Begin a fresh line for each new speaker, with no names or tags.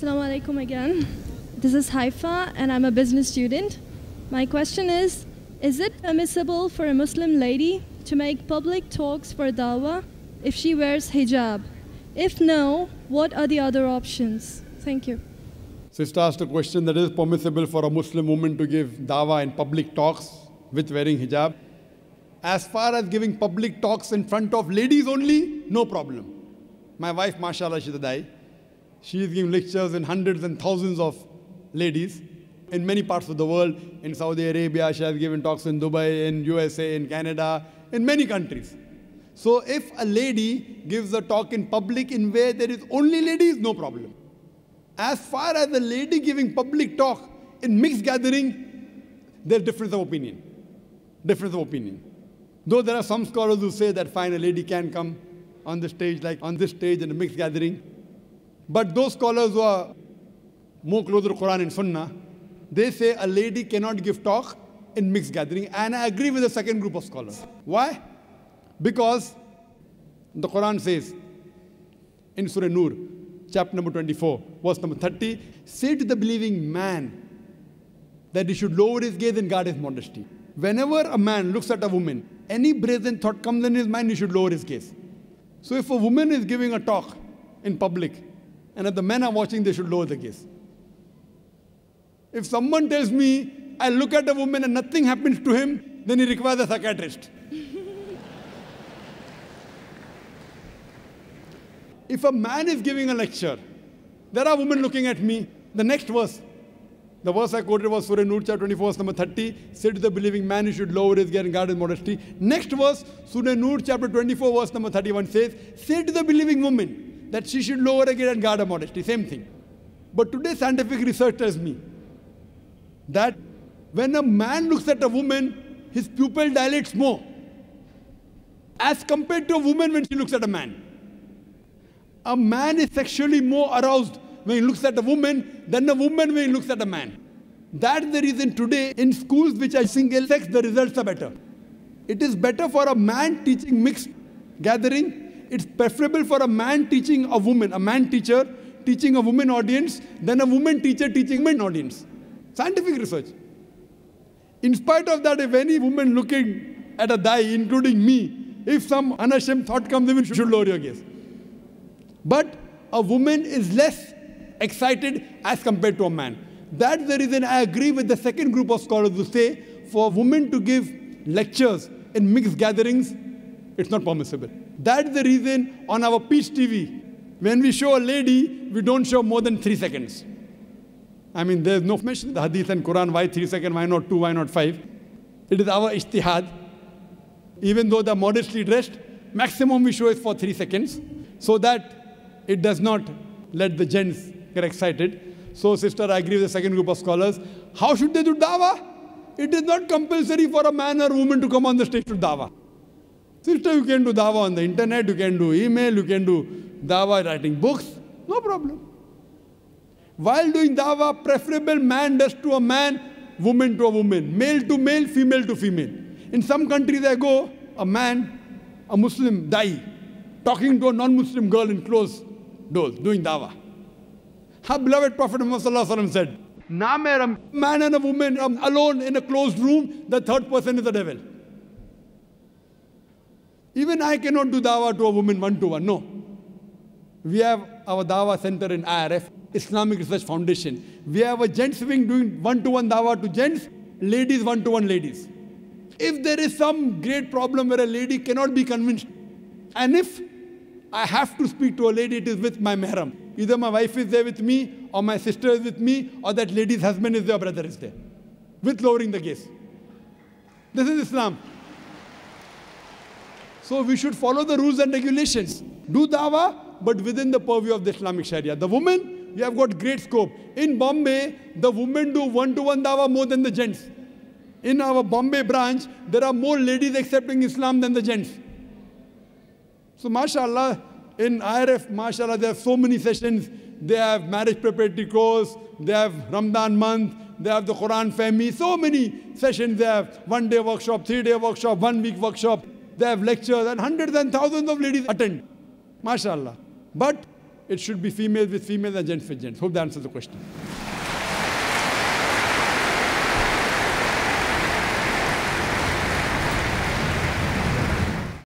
Assalamu alaikum again. This is Haifa and I'm a business student. My question is it permissible for a Muslim lady to make public talks for dawah if she wears hijab? If no, what are the other options? Thank you.
Sister asked a question that is permissible for a Muslim woman to give dawah in public talks with wearing hijab. As far as giving public talks in front of ladies only, no problem. My wife, mashallah, she's a dai. She is giving lectures in hundreds and thousands of ladies in many parts of the world. In Saudi Arabia, she has given talks in Dubai, in USA, in Canada, in many countries. So if a lady gives a talk in public in where there is only ladies, no problem. As far as a lady giving public talk in mixed gathering, there's difference of opinion. Difference of opinion. Though there are some scholars who say that fine, a lady can come on the stage, like on this stage in a mixed gathering. But those scholars who are more closer to Quran and Sunnah, they say a lady cannot give talk in mixed gathering. And I agree with the second group of scholars. Why? Because the Quran says in Surah Nur, chapter number 24, verse number 30, say to the believing man that he should lower his gaze and guard his modesty. Whenever a man looks at a woman, any brazen thought comes in his mind, he should lower his gaze. So if a woman is giving a talk in public, and if the men are watching, they should lower the gaze. If someone tells me, I look at a woman and nothing happens to him, then he requires a psychiatrist. If a man is giving a lecture, there are women looking at me, the next verse, the verse I quoted was Surah Nur, chapter 24, verse number 30, say to the believing man, he should lower his gaze and guard his modesty. Next verse, Surah Nur, chapter 24, verse number 31 says, say to the believing woman that she should lower her gaze and guard her modesty. Same thing. But today scientific research tells me that when a man looks at a woman, his pupil dilates more as compared to a woman when she looks at a man. A man is sexually more aroused when he looks at a woman than a woman when he looks at a man. That's the reason today in schools which are single sex, the results are better. It is better for a man teaching mixed gathering. It's preferable for a man teaching a woman, a man teacher teaching a woman audience than a woman teacher teaching a men audience. Scientific research. In spite of that, if any woman looking at a dai, including me, if some unashamed thought comes in, you should lower your gaze. But a woman is less excited as compared to a man. That's the reason I agree with the second group of scholars who say for a woman to give lectures in mixed gatherings, it's not permissible. That's the reason on our Peach TV, when we show a lady, we don't show more than 3 seconds. I mean, there's no mention in the Hadith and Quran, why 3 seconds, why not 2, why not 5? It is our ijtihad. Even though they're modestly dressed, maximum we show is for 3 seconds, so that it does not let the gents get excited. So, sister, I agree with the second group of scholars. How should they do dawah? It is not compulsory for a man or woman to come on the stage to dawah. Sister, you can do dawah on the internet, you can do email, you can do dawah writing books, no problem. While doing dawah, preferable man does to a man, woman to a woman, male to male, female to female. In some countries I go, a man, a Muslim dai, talking to a non-Muslim girl in closed doors, doing dawah. Our beloved Prophet Muhammad said, "Na a man and a woman alone in a closed room, the third person is the devil." Even I cannot do dawah to a woman one-to-one, no. We have our dawah center in IRF, Islamic Research Foundation. We have a gents wing doing one-to-one dawah to gents, ladies one-to-one ladies. If there is some great problem where a lady cannot be convinced, and if I have to speak to a lady, it is with my mahram. Either my wife is there with me, or my sister is with me, or that lady's husband is there, or brother is there, with lowering the gaze. This is Islam. So we should follow the rules and regulations. Do dawah, but within the purview of the Islamic Sharia. The women, we have got great scope. In Bombay, the women do one-to-one dawah more than the gents. In our Bombay branch, there are more ladies accepting Islam than the gents. So, mashallah, in IRF, mashallah, there are so many sessions. They have marriage preparatory course, they have Ramadan month, they have the Quran Fehmi, so many sessions. They have 1-day workshop, 3-day workshop, 1-week workshop. They have lectures, and hundreds and thousands of ladies attend. Mashallah. But it should be females with females and gents with gents. Hope that answers the question.